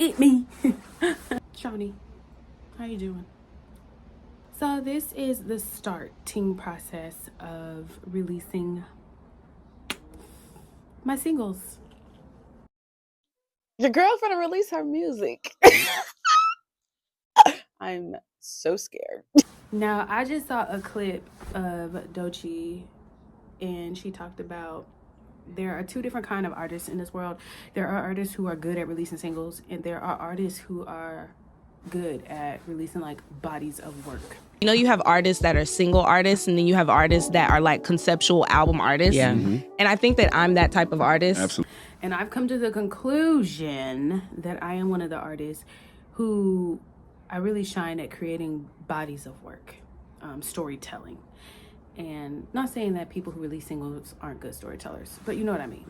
eat me. Shawnee, how you doing? So this is the starting process of releasing my singles. Your girl's gonna release her music. I'm so scared. Now, I just saw a clip of Doechii, and she talked about there are two different kind of artists in this world. There are artists who are good at releasing singles, and there are artists who are good at releasing like bodies of work. You know, you have artists that are single artists, and then you have artists that are like conceptual album artists. Yeah. And I think that I'm that type of artist. Absolutely. And I've come to the conclusion that I am one of the artists who I really shine at creating bodies of work, storytelling. And not saying that people who release singles aren't good storytellers, but you know what I mean.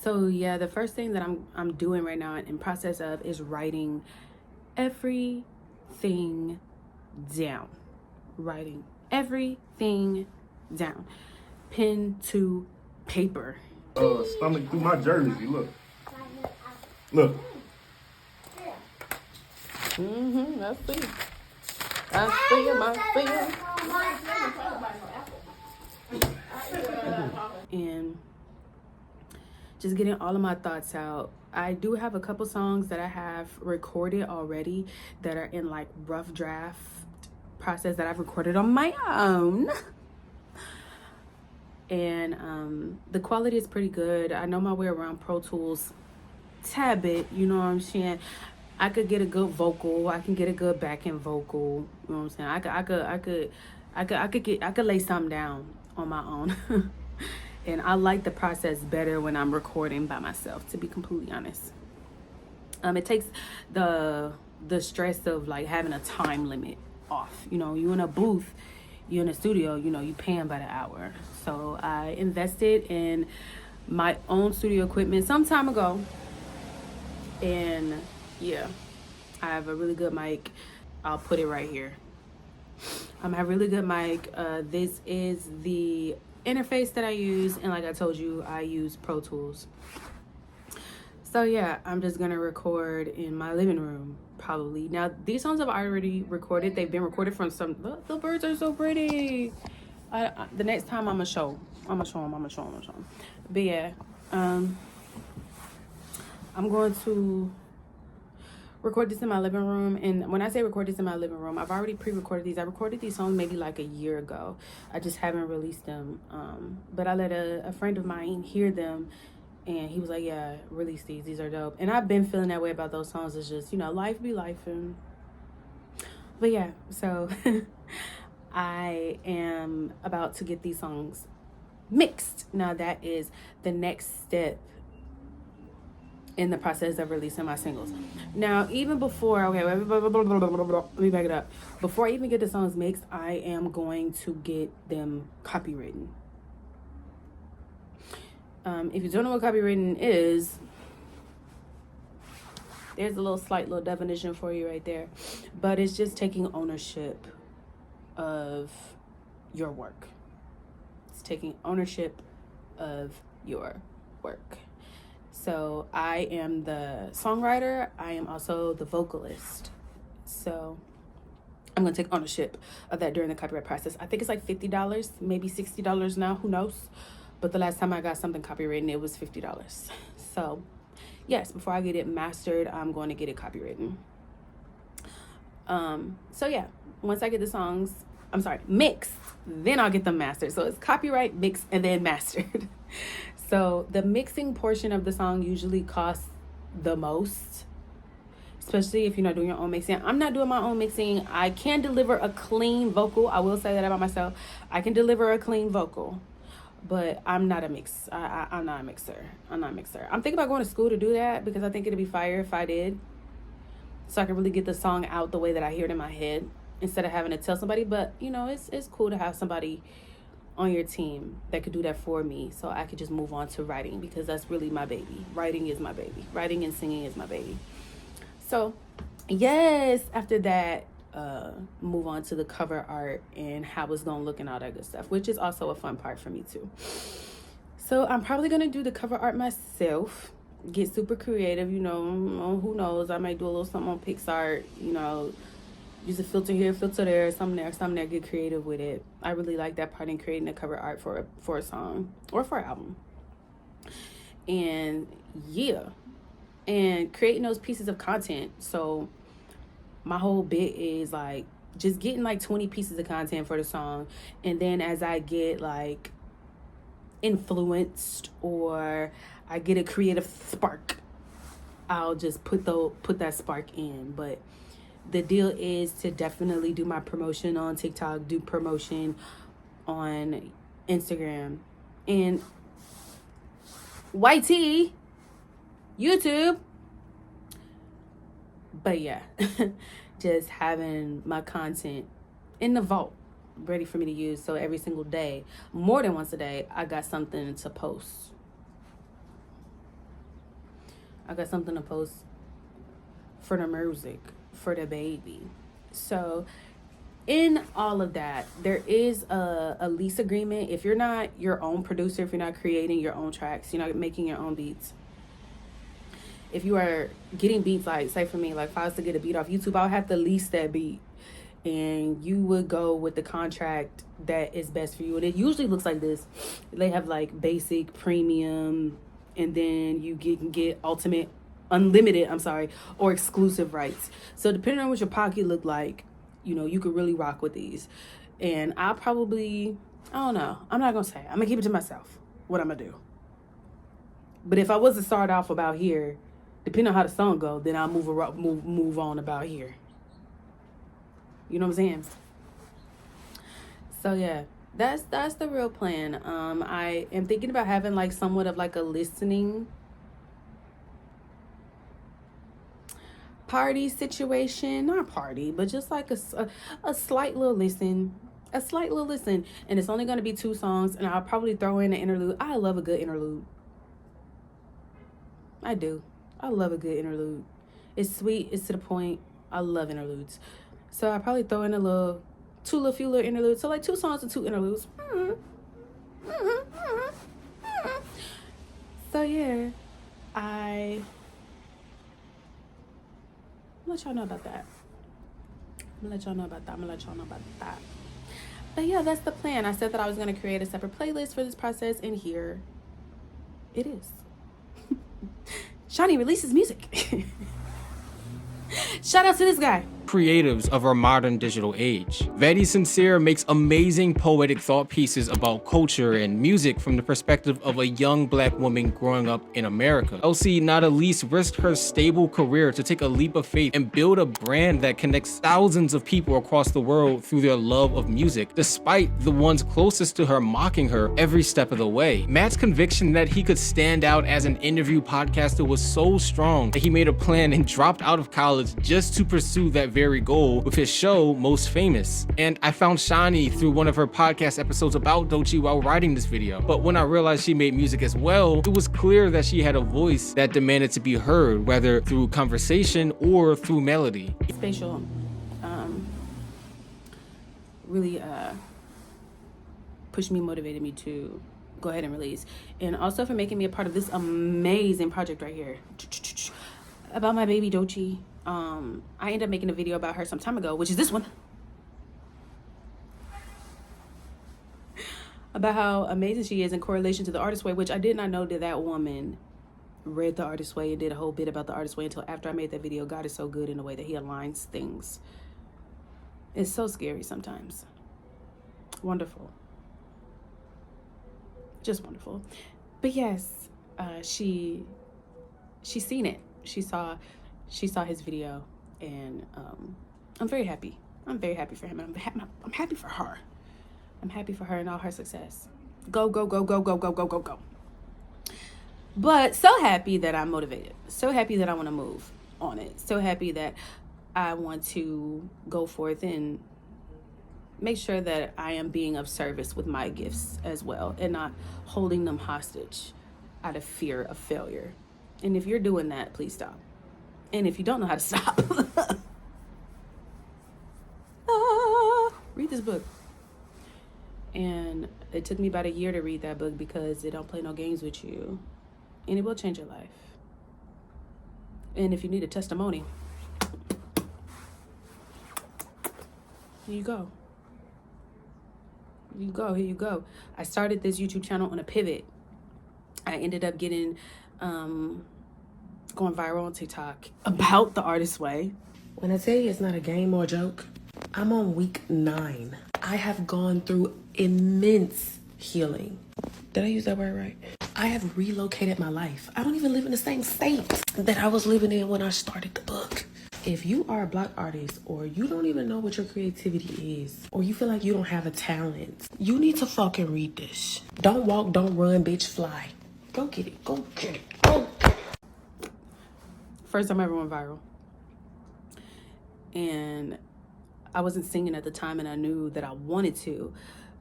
So yeah, the first thing that I'm doing right now in process of is writing everything down. Writing everything down. Pen to paper. Stomach through my jersey. Look. Look. I see him. And just getting all of my thoughts out. I do have a couple songs that I have recorded already that are in like rough draft process that I've recorded on my own. And the quality is pretty good. I know my way around Pro Tools tad bit, you know what I'm saying? I could get a good vocal. I can get a good backing vocal. You know what I'm saying? I could lay something down on my own. And I like the process better when I'm recording by myself, to be completely honest. It takes the stress of like having a time limit off. You know, you in a booth, you in a studio, you know, you paying by the hour. So I invested in my own studio equipment some time ago. And yeah, I have a really good mic. I'll put it right here. I have a really good mic. This is the interface that I use, and like I told you, I use Pro Tools. So yeah, I'm just gonna record in my living room probably. Now these songs I've already recorded. They've been recorded from some. The birds are so pretty. The next time I'm gonna show them. But yeah, I'm going to record this in my living room. And when I say record this in my living room, I've already pre-recorded these. I recorded these songs maybe like a year ago. I just haven't released them. But I let a friend of mine hear them, and he was like, yeah, release these. These are dope. And I've been feeling that way about those songs. It's just, you know, life be life. But yeah, so I am about to get these songs mixed. Now that is the next step in the process of releasing my singles. Now, even before, okay, let me back it up. Before I even get the songs mixed, I am going to get them copywritten. If you don't know what copywritten is, there's a slight little definition for you right there. But it's just taking ownership of your work. It's taking ownership of your work. So I am the songwriter. I am also the vocalist. So I'm going to take ownership of that during the copyright process. I think it's like $50, maybe $60 now. Who knows? But the last time I got something copywritten, it was $50. So yes, before I get it mastered, I'm going to get it copywritten. So yeah, once I get the songs, mixed, then I'll get them mastered. So it's copyright, mixed, and then mastered. So the mixing portion of the song usually costs the most, especially if you're not doing your own mixing. I'm not doing my own mixing. I can deliver a clean vocal. I will say that about myself. I can deliver a clean vocal, but I'm not a mix. I'm not a mixer. I'm thinking about going to school to do that because I think it'd be fire if I did, so I can really get the song out the way that I hear it in my head instead of having to tell somebody. But you know, it's cool to have somebody on your team that could do that for me, so I could just move on to writing, because that's really my baby. Writing is my baby. Writing and singing is my baby. So yes, after that, move on to the cover art and how it's gonna look and all that good stuff, which is also a fun part for me too. So I'm probably gonna do the cover art myself. get super creative, you know, who knows, I might do a little something on Pixar, you know, use a filter here, filter there, something there, get creative with it. I really like that part in creating the cover art for a song or for an album. And yeah, and creating those pieces of content. So my whole bit is like just getting like 20 pieces of content for the song, and then as I get like influenced or I get a creative spark, I'll just put that spark in. But the deal is to definitely do my promotion on TikTok, do promotion on Instagram, and YT, YouTube. But yeah, just having my content in the vault ready for me to use. So every single day, more than once a day, I got something to post. I got something to post for the music, for the baby. So in all of that, there is a lease agreement. If you're not your own producer, if you're not creating your own tracks, you're not making your own beats, if you are getting beats, like say for me, like if I was to get a beat off YouTube, I would have to lease that beat, and you would go with the contract that is best for you. And it usually looks like this. They have like basic, premium, and then you can get ultimate, unlimited, or exclusive rights. So depending on what your pocket look like, you know, you could really rock with these. And I'll probably, I don't know, I'm not gonna say, I'm gonna keep it to myself what I'm gonna do. But if I was to start off about here, depending on how the song go, then I'll move on about here. You know what I'm saying? So yeah, that's the real plan. I am thinking about having like somewhat of like a listening party situation. Not party, but just like a slight little listen. A slight little listen. And it's only going to be 2 songs, and I'll probably throw in an interlude. I love a good interlude. I do. I love a good interlude. It's sweet. It's to the point. I love interludes. So I probably throw in few little interludes. So like 2 songs and 2 interludes. So yeah, I'll let y'all know about that. But yeah, that's the plan. I said that I was going to create a separate playlist for this process, and here it is. Shawnee releases music. Shout out to this guy. Creatives of our modern digital age. Vetty Sincere makes amazing poetic thought pieces about culture and music from the perspective of a young black woman growing up in America. Elsie not least risked her stable career to take a leap of faith and build a brand that connects thousands of people across the world through their love of music, despite the ones closest to her mocking her every step of the way. Matt's conviction that he could stand out as an interview podcaster was so strong that he made a plan and dropped out of college just to pursue that very goal with his show Most Famous. And I found Shawnee through one of her podcast episodes about Doechii while writing this video. But when I realized she made music as well, it was clear that she had a voice that demanded to be heard, whether through conversation or through melody. Spatial really pushed me, motivated me to go ahead and release. And also for making me a part of this amazing project right here about my baby Doechii. I ended up making a video about her some time ago, which is this one, about how amazing she is in correlation to The Artist Way, which I did not know that woman read The Artist Way and did a whole bit about The Artist Way until after I made that video. God is so good in the way that he aligns things. It's so scary sometimes. Wonderful. Just wonderful. But yes, she's seen it. She saw his video, and I'm very happy. I'm very happy for him. I'm happy for her. I'm happy for her and all her success. Go, go, go, go, go, go, go, go, go. But so happy that I'm motivated. So happy that I want to move on it. So happy that I want to go forth and make sure that I am being of service with my gifts as well, and not holding them hostage out of fear of failure. And if you're doing that, please stop. And if you don't know how to stop, read this book. And it took me about a year to read that book because it don't play no games with you. And it will change your life. And if you need a testimony, here you go. Here you go. I started this YouTube channel on a pivot. I ended up getting, going viral on TikTok about the artist way. When I tell you it's not a game or a joke, I'm on week 9. I have gone through immense healing. Did I use that word right? I have relocated my life. I don't even live in the same state that I was living in when I started the book. If you are a Black artist, or you don't even know what your creativity is, or you feel like you don't have a talent, you need to fucking read this. Don't walk, don't run, bitch, fly. Go get it, go get it, go get it. First time I ever went viral. And I wasn't singing at the time, and I knew that I wanted to,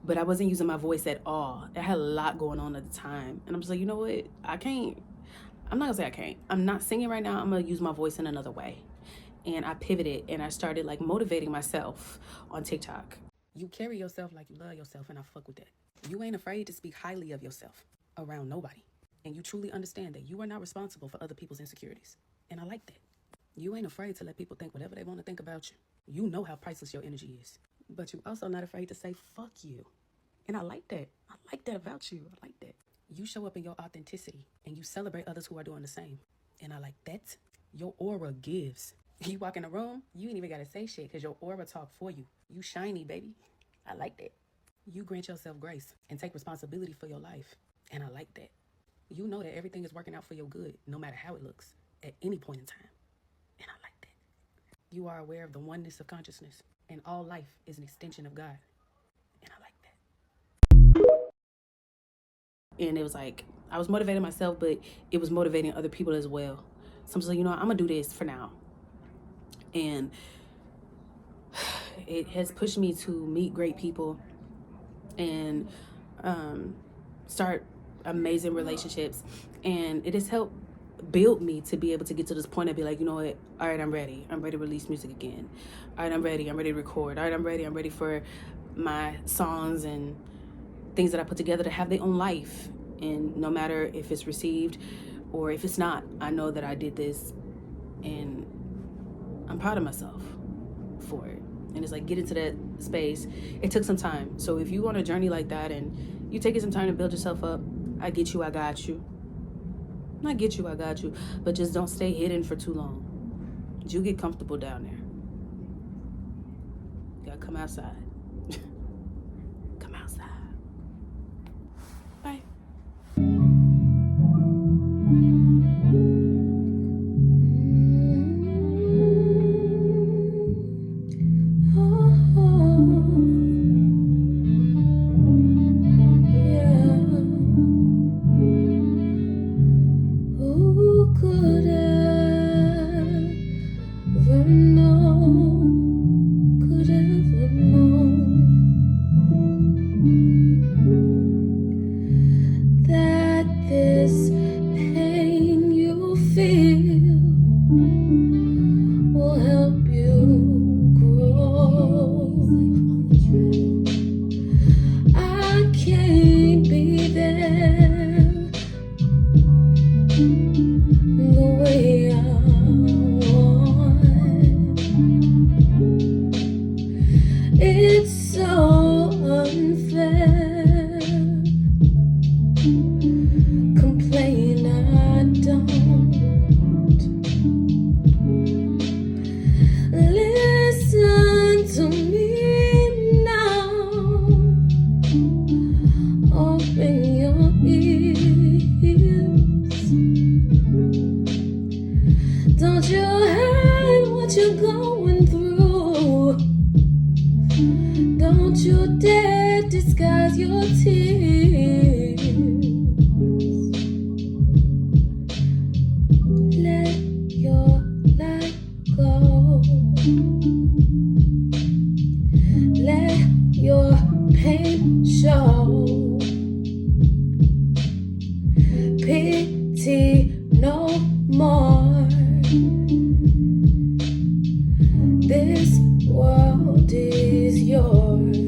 but I wasn't using my voice at all. I had a lot going on at the time. And I'm just like, you know what? I'm not gonna say I can't. I'm not singing right now. I'm gonna use my voice in another way. And I pivoted, and I started like motivating myself on TikTok. You carry yourself like you love yourself, and I fuck with that. You ain't afraid to speak highly of yourself around nobody. And you truly understand that you are not responsible for other people's insecurities. And I like that. You ain't afraid to let people think whatever they want to think about you. You know how priceless your energy is. But you also not afraid to say, fuck you. And I like that. I like that about you. I like that. You show up in your authenticity, and you celebrate others who are doing the same. And I like that. Your aura gives. You walk in a room, you ain't even got to say shit because your aura talk for you. You shiny, baby. I like that. You grant yourself grace and take responsibility for your life. And I like that. You know that everything is working out for your good, no matter how it looks, at any point in time. And I like that. You are aware of the oneness of consciousness, and all life is an extension of God. And I like that. And it was like, I was motivating myself, but it was motivating other people as well. So I'm just like, you know what? I'm going to do this for now. And it has pushed me to meet great people and start amazing relationships. And it has helped build me to be able to get to this point and be like, you know what? All right, I'm ready. I'm ready to release music again. All right, I'm ready. I'm ready to record. All right, I'm ready for my songs and things that I put together to have their own life. And no matter if it's received or if it's not, I know that I did this, and I'm proud of myself for it. And it's like, get into that space. It took some time. So if you on a journey like that and you taking some time to build yourself up, I get you, I got you. Not get you, I got you. But just don't stay hidden for too long. You get comfortable down there. You gotta come outside. Come outside. Bye. This world is yours.